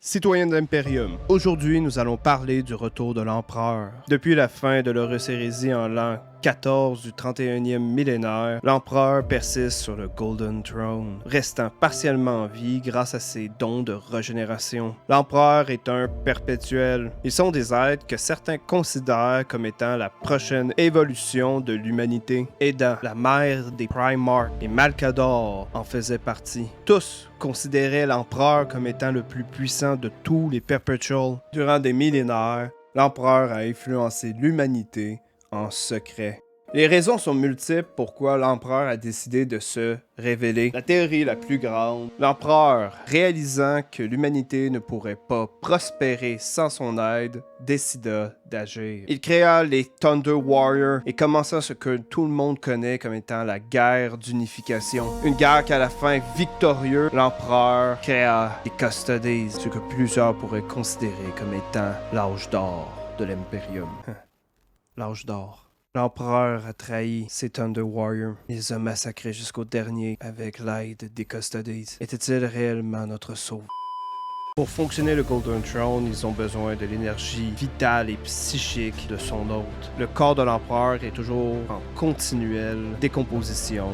Citoyens de l'Imperium, aujourd'hui nous allons parler du retour de l'Empereur. Depuis la fin de l'Horus Hérésie en l'an 14 du 31e millénaire, l'Empereur persiste sur le Golden Throne, restant partiellement en vie grâce à ses dons de régénération. L'Empereur est un perpétuel. Ils sont des êtres que certains considèrent comme étant la prochaine évolution de l'humanité. Eda, la mère des Primarchs, et Malcador en faisait partie. Tous considéraient l'Empereur comme étant le plus puissant de tous les Perpetuals. Durant des millénaires, l'Empereur a influencé l'humanité en secret. Les raisons sont multiples pourquoi l'Empereur a décidé de se révéler. La théorie la plus grande, l'Empereur, réalisant que l'humanité ne pourrait pas prospérer sans son aide, décida d'agir. Il créa les Thunder Warriors et commença ce que tout le monde connaît comme étant la guerre d'unification. Une guerre qu'à la fin victorieuse, l'Empereur créa les Custodes, ce que plusieurs pourraient considérer comme étant l'âge d'or de l'Imperium. L'âge d'or. L'Empereur a trahi ses Thunder Warriors, les a massacrés jusqu'au dernier avec l'aide des Custodes. Était-il réellement notre sauveur? Pour fonctionner le Golden Throne, ils ont besoin de l'énergie vitale et psychique de son hôte. Le corps de l'Empereur est toujours en continuelle décomposition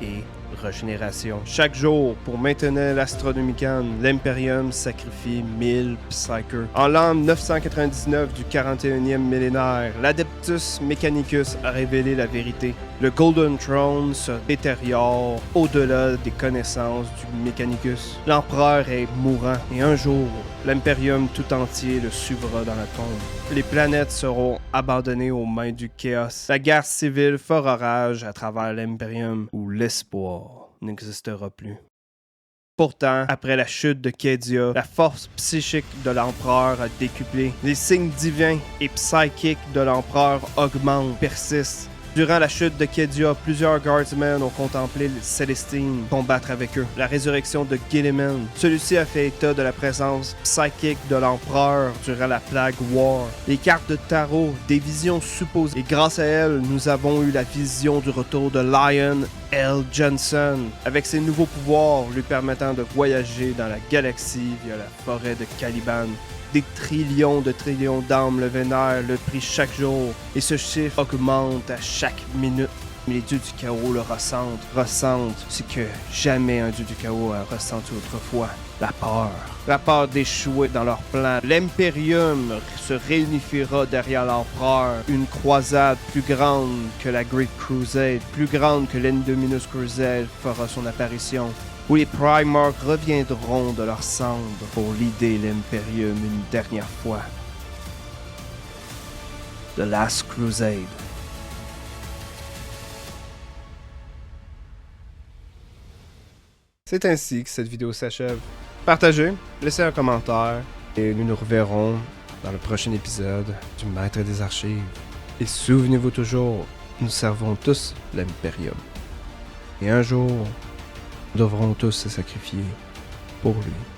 et régénération. Chaque jour, pour maintenir l'Astronomicon, l'Imperium sacrifie 1000 Psykers. En l'an 999 du 41e millénaire, l'Adeptus Mechanicus a révélé la vérité. Le Golden Throne se détériore au-delà des connaissances du Mechanicus. L'Empereur est mourant et un jour, l'Imperium tout entier le suivra dans la tombe. Les planètes seront abandonnées aux mains du Chaos. La guerre civile fera rage à travers l'Imperium où l'espoir n'existera plus. Pourtant, après la chute de Cadia, la force psychique de l'Empereur a décuplé. Les signes divins et psychiques de l'Empereur augmentent, persistent. Durant la chute de Cadia, plusieurs Guardsmen ont contemplé les Célestines combattre avec eux. La résurrection de Guilliman. Celui-ci a fait état de la présence psychique de l'Empereur durant la Plague War. Les cartes de tarot, des visions supposées. Et grâce à elles, nous avons eu la vision du retour de Lion L. Johnson, avec ses nouveaux pouvoirs lui permettant de voyager dans la galaxie via la forêt de Caliban. Des trillions d'âmes le vénèrent, le prix chaque jour, et ce chiffre augmente à chaque minute. Les dieux du chaos le ressentent ce que jamais un dieu du chaos a ressenti autrefois, la peur. La peur d'échouer dans leur plan. L'Imperium se réunifiera derrière l'Empereur. Une croisade plus grande que la Great Crusade, plus grande que l'Indominus Crusade fera son apparition, où les Primarchs reviendront de leur cendre pour lider l'Imperium une dernière fois. The Last Crusade. C'est ainsi que cette vidéo s'achève. Partagez, laissez un commentaire et nous nous reverrons dans le prochain épisode du Maître des Archives. Et souvenez-vous toujours, nous servons tous l'Imperium. Et un jour, nous devrons tous se sacrifier pour lui.